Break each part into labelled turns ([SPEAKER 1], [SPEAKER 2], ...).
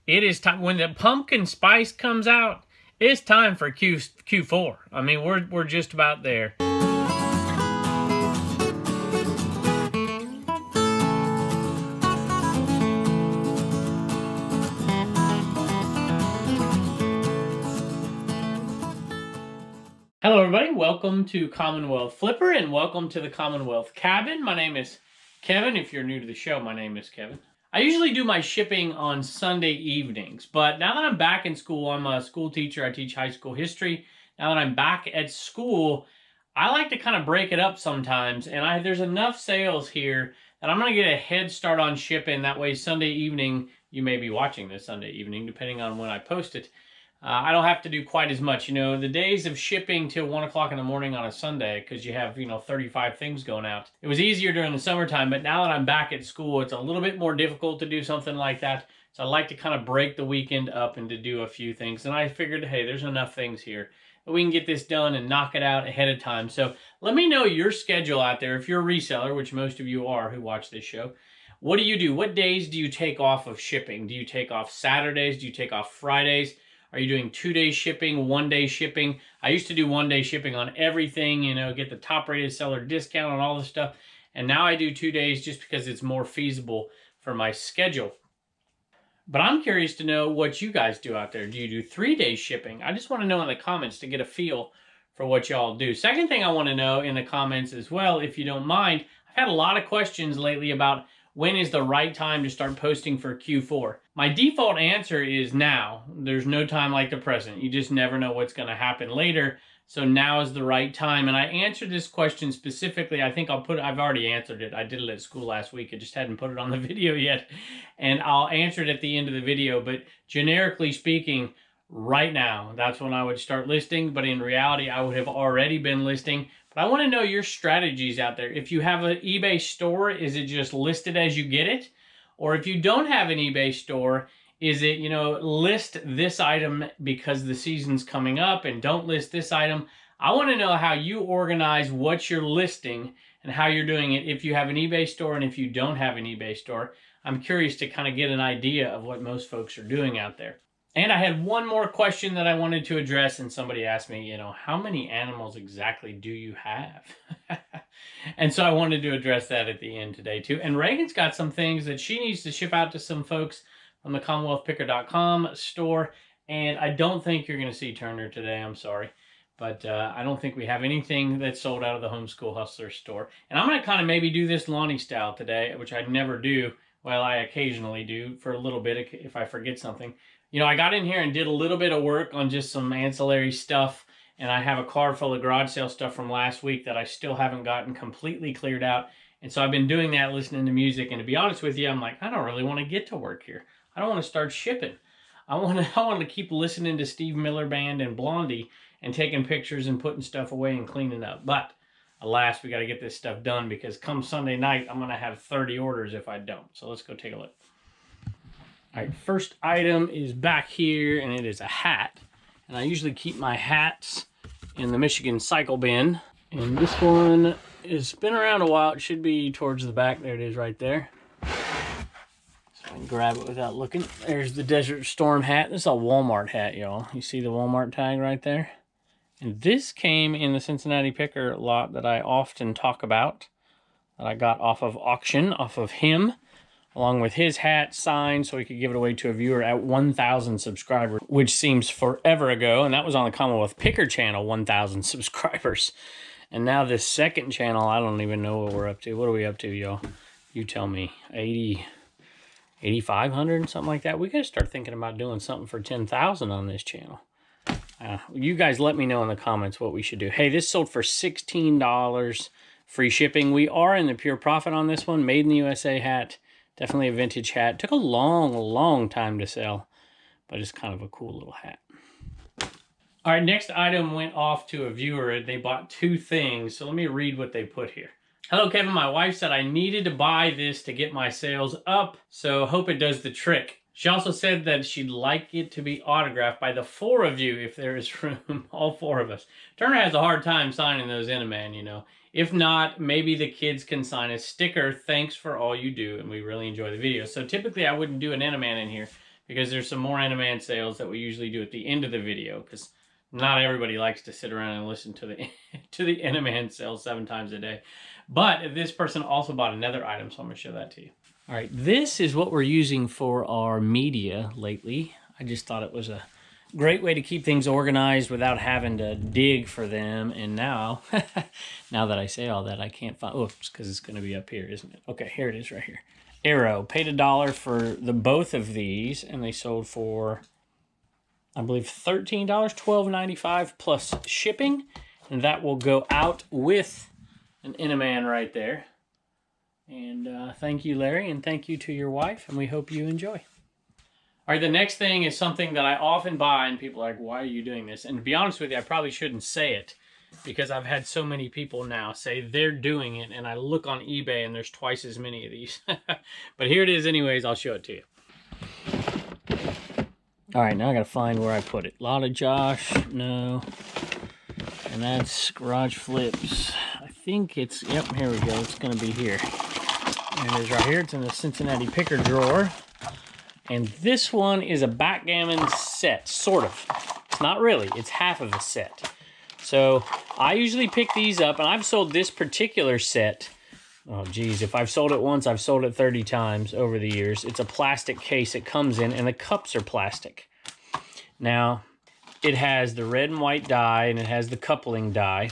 [SPEAKER 1] It is time when the pumpkin spice comes out. It's time for Q4. I mean, we're just about there. Hello everybody, welcome to Commonwealth Flipper and welcome to the Commonwealth Cabin. My name is Kevin. If you're new to the show, my name is Kevin. I usually do my shipping on Sunday evenings, but now that I'm back in school, I'm a school teacher, I teach high school history. Now that I'm back at school, I like to kind of break it up sometimes, and there's enough sales here that I'm going to get a head start on shipping. That way Sunday evening, you may be watching this Sunday evening, depending on when I post it. I don't have to do quite as much. You know, the days of shipping till 1 o'clock in the morning on a Sunday, because you have, 35 things going out. It was easier during the summertime, but now that I'm back at school, it's a little bit more difficult to do something like that. So I like to kind of break the weekend up and to do a few things. And I figured, hey, there's enough things here that we can get this done and knock it out ahead of time. So let me know your schedule out there. If you're a reseller, which most of you are who watch this show, what do you do? What days do you take off of shipping? Do you take off Saturdays? Do you take off Fridays? Are you doing 2-day shipping, 1-day shipping? I used to do 1-day shipping on everything, get the top rated seller discount on all this stuff. And now I do 2 days just because it's more feasible for my schedule. But I'm curious to know what you guys do out there. Do you do 3-day shipping? I just want to know in the comments to get a feel for what y'all do. Second thing I want to know in the comments as well, if you don't mind, I've had a lot of questions lately about when is the right time to start posting for Q4? My default answer is now. There's no time like the present. You just never know what's going to happen later. So now is the right time. And I answered this question specifically. I think I've already answered it. I did it at school last week. I just hadn't put it on the video yet. And I'll answer it at the end of the video. But generically speaking, right now, that's when I would start listing. But in reality, I would have already been listing. But I want to know your strategies out there. If you have an eBay store, is it just listed as you get it? Or if you don't have an eBay store, is it, list this item because the season's coming up and don't list this item? I want to know how you organize what you're listing and how you're doing it if you have an eBay store and if you don't have an eBay store. I'm curious to kind of get an idea of what most folks are doing out there. And I had one more question that I wanted to address, and somebody asked me, how many animals exactly do you have? And so I wanted to address that at the end today too. And Reagan's got some things that she needs to ship out to some folks from the CommonwealthPicker.com store, and I don't think you're going to see Turner today, I'm sorry. But I don't think we have anything that's sold out of the Homeschool Hustler store. And I'm going to kind of maybe do this Lonnie style today, which I never do. Well, I occasionally do for a little bit if I forget something. I got in here and did a little bit of work on just some ancillary stuff, and I have a car full of garage sale stuff from last week that I still haven't gotten completely cleared out. And so I've been doing that, listening to music, and to be honest with you, I'm like, I don't really want to get to work here. I don't want to start shipping. I want to keep listening to Steve Miller Band and Blondie and taking pictures and putting stuff away and cleaning up. But alas, we got to get this stuff done because come Sunday night, I'm going to have 30 orders if I don't. So let's go take a look. All right, first item is back here, and it is a hat. And I usually keep my hats in the Michigan cycle bin. And this one has been around a while. It should be towards the back. There it is right there. So I can grab it without looking. There's the Desert Storm hat. This is a Walmart hat, y'all. You see the Walmart tag right there? And this came in the Cincinnati Picker lot that I often talk about, that I got off of auction, off of him, along with his hat signed so he could give it away to a viewer at 1,000 subscribers, which seems forever ago. And that was on the Commonwealth Picker channel, 1,000 subscribers. And now this second channel, I don't even know what we're up to. What are we up to, y'all? You tell me. 8,500, something like that. We got to start thinking about doing something for 10,000 on this channel. You guys let me know in the comments what we should do. Hey, this sold for $16. Free shipping. We are in the pure profit on this one. Made in the USA hat. Definitely a vintage hat. Took a long, long time to sell, but it's kind of a cool little hat. All right, next item went off to a viewer. They bought 2 things, so let me read what they put here. Hello, Kevin. My wife said I needed to buy this to get my sales up, so hope it does the trick. She also said that she'd like it to be autographed by the 4 of you if there is room, all 4 of us. Turner has a hard time signing those in a man, If not, maybe the kids can sign a sticker. Thanks for all you do, and we really enjoy the video. So typically I wouldn't do an Enaman in here because there's some more Inaman sales that we usually do at the end of the video, because not everybody likes to sit around and listen to the to the Inaman sales 7 times a day. But this person also bought another item, so I'm going to show that to you. All right, this is what we're using for our media lately. I just thought it was a great way to keep things organized without having to dig for them. And now, now that I say all that, I can't find, oops, because it's going to be up here, isn't it? Okay, here it is right here. Arrow, paid $1 for the both of these, and they sold for, I believe, $13, $12.95 plus shipping. And that will go out with an Inaman right there. And thank you, Larry, and thank you to your wife, and we hope you enjoy. All right, the next thing is something that I often buy, and people are like, why are you doing this? And to be honest with you, I probably shouldn't say it, because I've had so many people now say they're doing it, and I look on eBay, and there's twice as many of these. But here it is anyways, I'll show it to you. All right, now I gotta find where I put it. Lotta Josh, no. And that's Garage Flips. I think it's, yep, here we go, it's gonna be here. And it is right here, it's in the Cincinnati Picker drawer. And this one is a backgammon set, sort of. It's not really, it's half of a set. So I usually pick these up, and I've sold this particular set, oh geez, if I've sold it once, I've sold it 30 times over the years. It's a plastic case it comes in, and the cups are plastic. Now, it has the red and white die, and it has the coupling die,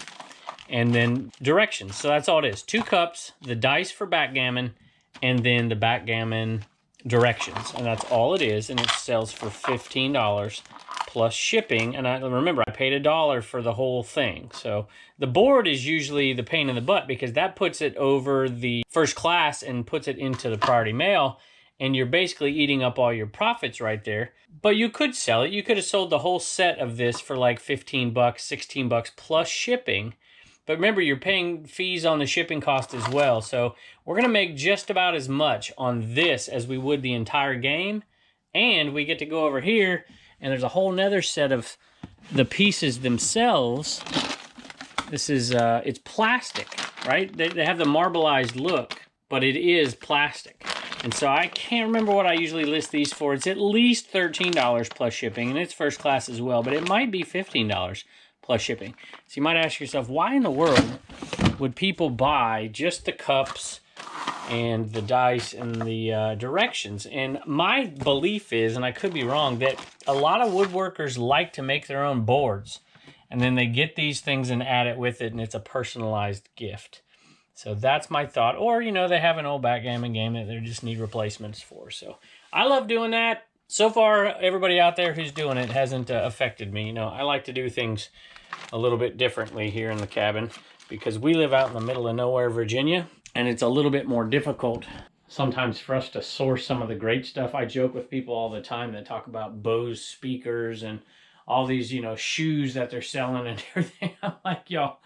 [SPEAKER 1] and then directions. So that's all it is. 2 cups, the dice for backgammon, and then the backgammon directions. And that's all it is, and it sells for $15 plus shipping. And I remember, I paid $1 for the whole thing. So the board is usually the pain in the butt, because that puts it over the first class and puts it into the priority mail, and you're basically eating up all your profits right there. But you could sell it. You could have sold the whole set of this for like 15 bucks, 16 bucks plus shipping. But remember, you're paying fees on the shipping cost as well. So we're going to make just about as much on this as we would the entire game. And we get to go over here, and there's a whole nother set of the pieces themselves. This is, it's plastic, right? They have the marbleized look, but it is plastic. And so I can't remember what I usually list these for. It's at least $13 plus shipping, and it's first class as well, but it might be $15 plus shipping. So you might ask yourself, why in the world would people buy just the cups and the dice and the directions? And my belief is, and I could be wrong, that a lot of woodworkers like to make their own boards, and then they get these things and add it with it, and it's a personalized gift. So that's my thought. Or, you know, they have an old backgammon game that they just need replacements for. So I love doing that. So far, everybody out there who's doing it hasn't affected me. You know, I like to do things a little bit differently here in the cabin, because we live out in the middle of nowhere, Virginia, and it's a little bit more difficult sometimes for us to source some of the great stuff. I joke with people all the time that talk about Bose speakers and all these, you know, shoes that they're selling and everything. I'm like, y'all,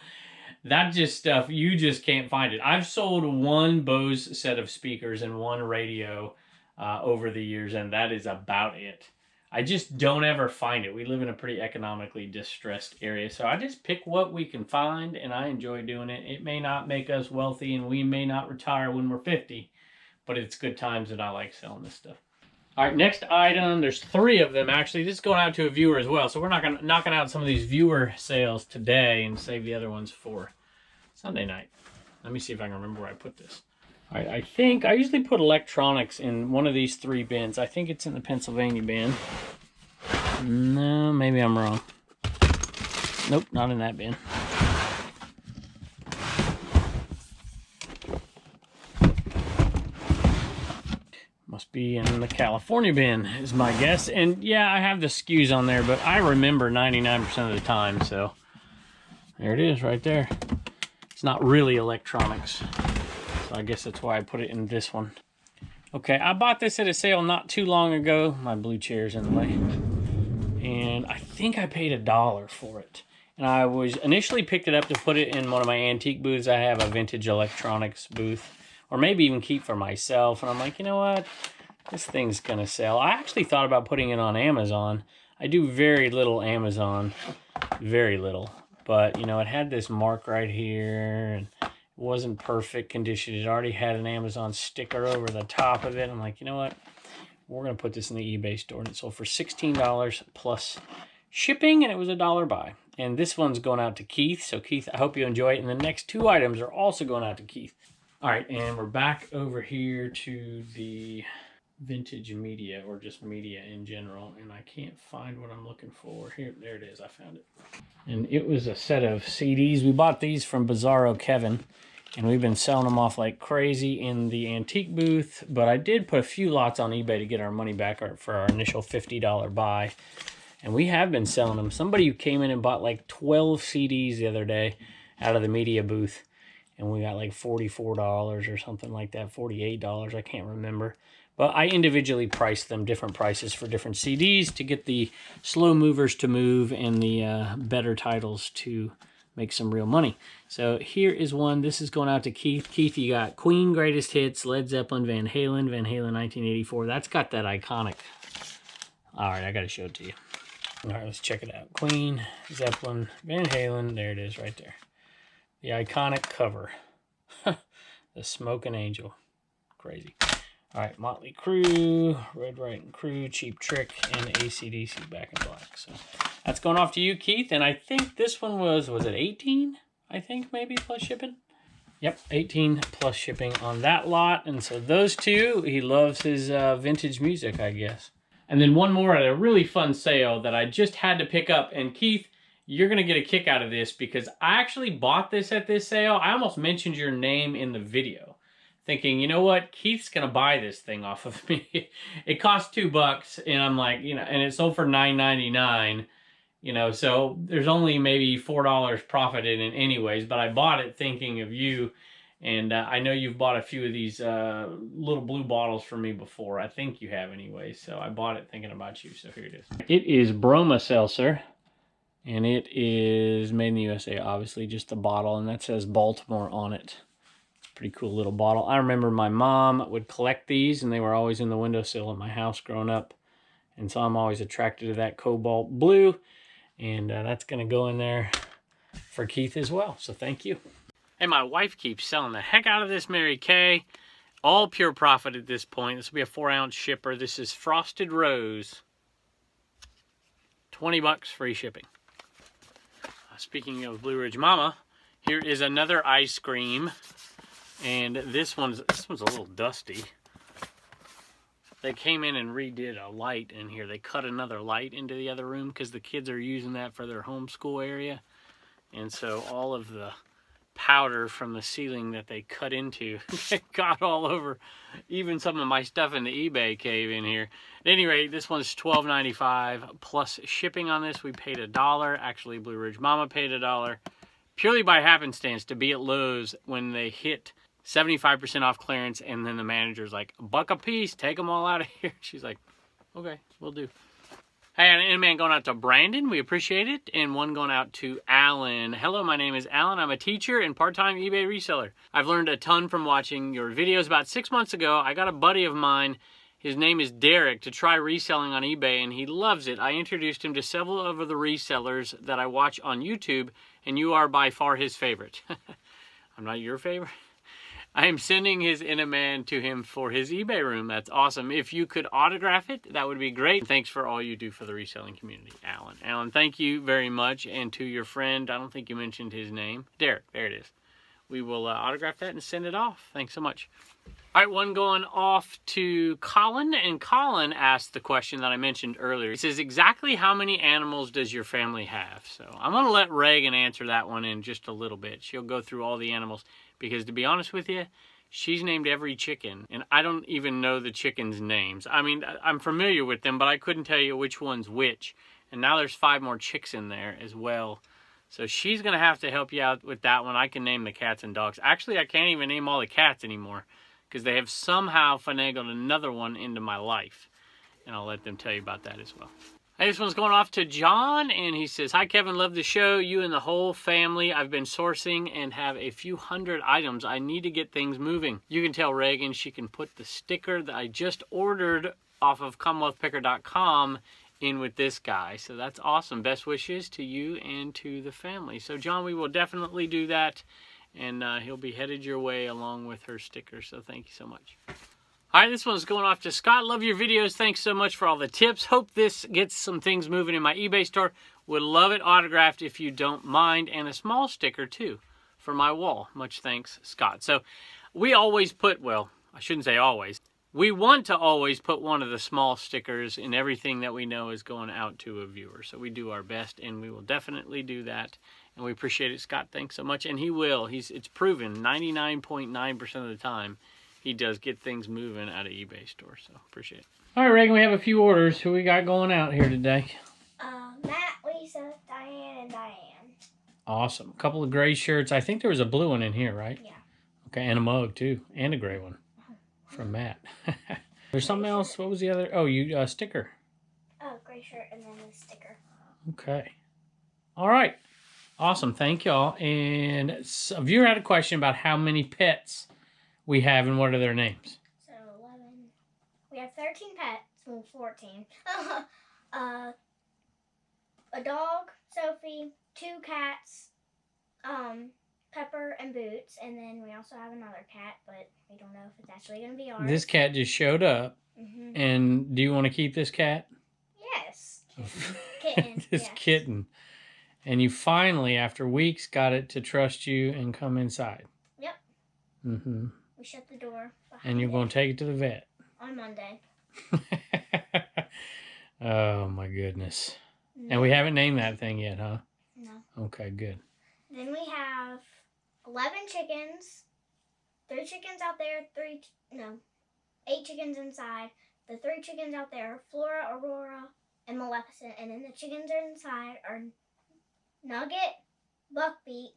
[SPEAKER 1] that just stuff, you just can't find it. I've sold 1 Bose set of speakers and 1 radio over the years, and that is about it. I just don't ever find it. We live in a pretty economically distressed area, so I just pick what we can find, and I enjoy doing it. It may not make us wealthy, and we may not retire when we're 50, but it's good times, and I like selling this stuff. All right, next item, there's 3 of them actually. This is going out to a viewer as well, so we're not gonna knocking out some of these viewer sales today and save the other ones for Sunday night. Let me see if I can remember where I put this. All right, I think I usually put electronics in one of these 3 bins. I think it's in the Pennsylvania bin. No, maybe I'm wrong. Nope, not in that bin. Must be in the California bin, is my guess. And yeah, I have the SKUs on there, but I remember 99% of the time, so there it is right there. It's not really electronics, so I guess that's why I put it in this one. Okay, I bought this at a sale not too long ago. My blue chair's in the way. And I think I paid $1 for it. And I was initially picked it up to put it in one of my antique booths. I have a vintage electronics booth, or maybe even keep for myself. And I'm like, you know what? This thing's gonna sell. I actually thought about putting it on Amazon. I do very little Amazon, very little. But, you know, it had this mark right here, and it wasn't perfect condition. It already had an Amazon sticker over the top of it. I'm like, you know what? We're going to put this in the eBay store, and it sold for $16 plus shipping, and it was $1 buy. And this one's going out to Keith. So Keith, I hope you enjoy it. And the next 2 items are also going out to Keith. All right, and we're back over here to the vintage media, or just media in general, and I can't find what I'm looking for. Here, there it is. I found it. And it was a set of CDs. We bought these from Bizarro Kevin, and we've been selling them off like crazy in the antique booth, but I did put a few lots on eBay to get our money back for our initial $50 buy, and we have been selling them. Somebody came in and bought like 12 CDs the other day out of the media booth, and we got like $44 or something like that, $48, I can't remember. But I individually priced them different prices for different CDs to get the slow movers to move and the better titles to make some real money. So here is one. This is going out to Keith. Keith, you got Queen Greatest Hits, Led Zeppelin, Van Halen 1984. That's got that iconic. All right, I got to show it to you. All right, let's check it out. Queen, Zeppelin, Van Halen. There it is right there. The iconic cover. The Smoking Angel. Crazy. All right, Motley Crue, Red, Right, and Crew, Cheap Trick, and AC/DC Back in Black. So that's going off to you, Keith. And I think this one was it 18? I think maybe plus shipping. Yep, 18 plus shipping on that lot. And so those two, he loves his vintage music, I guess. And then one more at a really fun sale that I just had to pick up. And Keith, you're going to get a kick out of this because I actually bought this at this sale. I almost mentioned your name in the video, thinking, you know what, Keith's gonna buy this thing off of me. It cost $2, and I'm like, you know, and it sold for $9.99, you know, so there's only maybe $4 profit in it anyways, but I bought it thinking of you, and I know you've bought a few of these little blue bottles for me before. I think you have anyway, so I bought it thinking about you, so here it is. It is Broma Seltzer, and it is made in the USA, obviously, just a bottle, and that says Baltimore on it. Pretty cool little bottle. I remember my mom would collect these, and they were always in the windowsill at my house growing up. And so I'm always attracted to that cobalt blue, and that's going to go in there for Keith as well. So thank you. And my wife keeps selling the heck out of this Mary Kay. All pure profit at this point. This will be a 4-ounce shipper. This is Frosted Rose. $20 free shipping. Speaking of Blue Ridge Mama, here is another ice cream. And this one's a little dusty. They came in and redid a light in here. They cut another light into the other room because the kids are using that for their homeschool area. And so all of the powder from the ceiling that they cut into got all over even some of my stuff in the eBay cave in here. At any rate, this one's $12.95 plus shipping on this. We paid $1. Actually, Blue Ridge Mama paid $1. Purely by happenstance to be at Lowe's when they hit 75% off clearance, and then the manager's like, $1 a piece, take them all out of here. She's like, okay, we'll do. Hey, and a man going out to Brandon, we appreciate it, and one going out to Alan. Hello, my name is Alan. I'm a teacher and part-time eBay reseller. I've learned a ton from watching your videos. About 6 months ago, I got a buddy of mine, his name is Derek, to try reselling on eBay, and he loves it. I introduced him to several of the resellers that I watch on YouTube, and you are by far his favorite. I'm not your favorite. I am sending his Inaman to him for his eBay room. That's awesome. If you could autograph it, that would be great. Thanks for all you do for the reselling community, Alan. Alan, thank you very much. And to your friend, I don't think you mentioned his name, Derek. There it is. We will autograph that and send it off. Thanks so much. All right, one going off to Colin. And Colin asked the question that I mentioned earlier. He says, exactly how many animals does your family have? So I'm going to let Reagan answer that one in just a little bit. She'll go through all the animals. Because to be honest with you, she's named every chicken, and I don't even know the chickens' names. I mean, I'm familiar with them, but I couldn't tell you which one's which. And now there's 5 more chicks in there as well. So she's going to have to help you out with that one. I can name the cats and dogs. Actually, I can't even name all the cats anymore because they have somehow finagled another one into my life. And I'll let them tell you about that as well. Hey, this one's going off to John, and he says, hi, Kevin, love the show. You and the whole family. I've been sourcing and have a few hundred items. I need to get things moving. You can tell Reagan she can put the sticker that I just ordered off of CommonwealthPicker.com in with this guy. So that's awesome. Best wishes to you and to the family. So, John, we will definitely do that, and he'll be headed your way along with her sticker. So thank you so much. All right, this one's going off to Scott. Love your videos. Thanks so much for all the tips. Hope this gets some things moving in my eBay store. Would love it autographed if you don't mind, and a small sticker too for my wall. Much thanks, Scott. So we always put, well, I shouldn't say always. We want to always put one of the small stickers in everything that we know is going out to a viewer. So we do our best, and we will definitely do that. And we appreciate it, Scott. Thanks so much. And he will. It's proven 99.9% of the time he does get things moving out of eBay store. So appreciate it. All right, Reagan, we have a few orders. Who we got going out here today?
[SPEAKER 2] Matt, Lisa, Diane, and Diane.
[SPEAKER 1] Awesome. A couple of gray shirts. I think there was a blue one in here, right?
[SPEAKER 2] Yeah.
[SPEAKER 1] Okay, and a mug too, and a gray one from Matt. There's something else. What was the other? Oh, you sticker.
[SPEAKER 2] Oh, gray shirt and then the sticker.
[SPEAKER 1] Okay. All right. Awesome. Thank y'all. And a viewer had a question about how many pets we have and what are their names.
[SPEAKER 2] So 11. We have 13 pets. Well, 14. A dog, Sophie, 2 cats, Pepper and Boots, and then we also have another cat, but we don't know if it's actually going to be ours.
[SPEAKER 1] This cat just showed up. And do you want to keep this cat?
[SPEAKER 2] Yes. Kitten.
[SPEAKER 1] This
[SPEAKER 2] yes.
[SPEAKER 1] kitten. And you finally, after weeks, got it to trust you and come inside.
[SPEAKER 2] Yep.
[SPEAKER 1] Mm-hmm.
[SPEAKER 2] We shut the door.
[SPEAKER 1] And you're going to take it to the vet.
[SPEAKER 2] On Monday.
[SPEAKER 1] Oh, my goodness.
[SPEAKER 2] No.
[SPEAKER 1] And we haven't named that thing yet, huh?
[SPEAKER 2] No.
[SPEAKER 1] Okay, good.
[SPEAKER 2] Then we have 11 chickens. 3 chickens out there. 8 chickens inside. The 3 chickens out there are Flora, Aurora, and Maleficent. And then the chickens inside are Nugget, Buckbeak,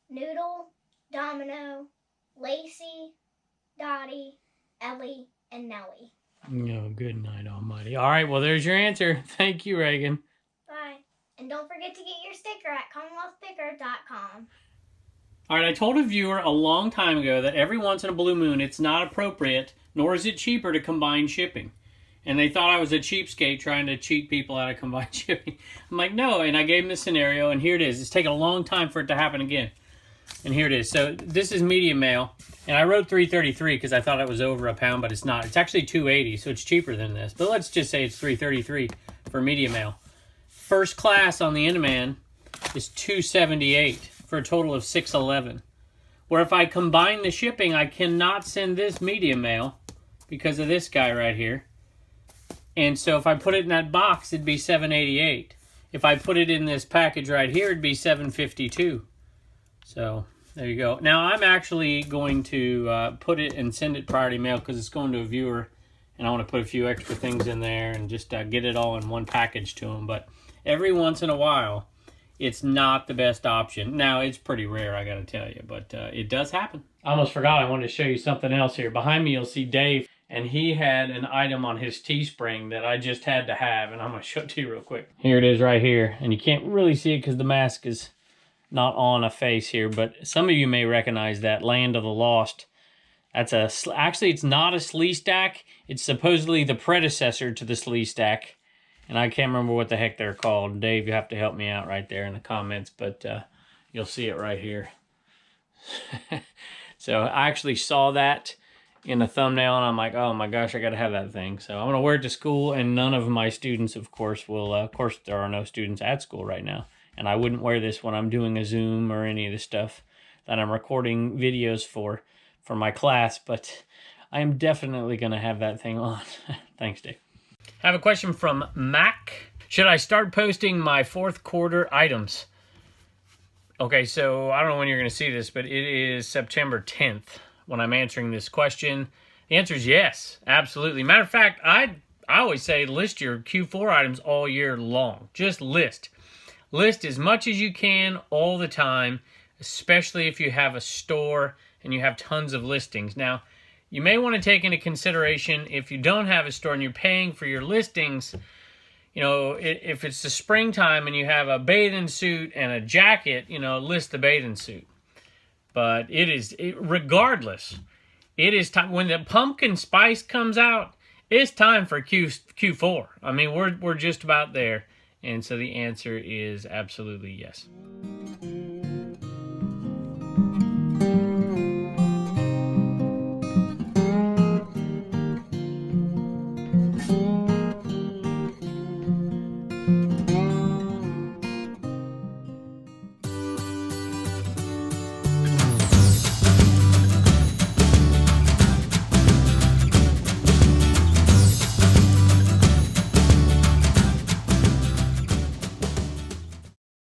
[SPEAKER 2] Noodle, Domino, Lacey, Dottie, Ellie, and Nellie.
[SPEAKER 1] Oh, good night, almighty. All right, well, there's your answer. Thank you, Reagan.
[SPEAKER 2] Bye. And don't forget to get your sticker at CommonwealthPicker.com.
[SPEAKER 1] All right, I told a viewer a long time ago that every once in a blue moon, it's not appropriate, nor is it cheaper to combine shipping. And they thought I was a cheapskate trying to cheat people out of combined shipping. I'm like, no, and I gave them the scenario, and here it is. It's taken a long time for it to happen again. And here it is. So this is medium mail, and I wrote $3.33 because I thought it was over a pound, but it's not. It's actually $2.80, so it's cheaper than this. But let's just say it's $3.33 for medium mail. First class on the Inman is $2.78 for a total of $6.11. Where if I combine the shipping, I cannot send this medium mail because of this guy right here. And so if I put it in that box, it'd be $7.88. If I put it in this package right here, it'd be $7.52. So there you go. Now I'm actually going to put it and send it priority mail because it's going to a viewer, and I want to put a few extra things in there and just get it all in one package to them. But every once in a while, it's not the best option. Now it's pretty rare, I got to tell you, but it does happen. I almost forgot. I wanted to show you something else here. Behind me, you'll see Dave. And he had an item on his Teespring that I just had to have, and I'm going to show it to you real quick. Here it is right here, and you can't really see it because the mask is not on a face here, but some of you may recognize that Land of the Lost. That's actually, it's not a slee stack. It's supposedly the predecessor to the slee stack, and I can't remember what the heck they're called. Dave, you have to help me out right there in the comments, but you'll see it right here. So I actually saw that in a thumbnail, and I'm like, oh my gosh, I gotta have that thing. So I'm gonna wear it to school, and none of my students, of course, will. Of course, there are no students at school right now, and I wouldn't wear this when I'm doing a Zoom or any of the stuff that I'm recording videos for my class. But I am definitely gonna have that thing on. Thanks, Dave. I have a question from Mac. Should I start posting my fourth quarter items? Okay, so I don't know when you're gonna see this, but it is September 10th. When I'm answering this question, the answer is yes, absolutely. Matter of fact, I always say list your Q4 items all year long. Just list. List as much as you can all the time, especially if you have a store and you have tons of listings. Now, you may want to take into consideration if you don't have a store and you're paying for your listings, you know, if it's the springtime and you have a bathing suit and a jacket, you know, list the bathing suit. But regardless, it is time. When the pumpkin spice comes out, it's time for Q4. I mean, we're just about there. And so the answer is absolutely yes.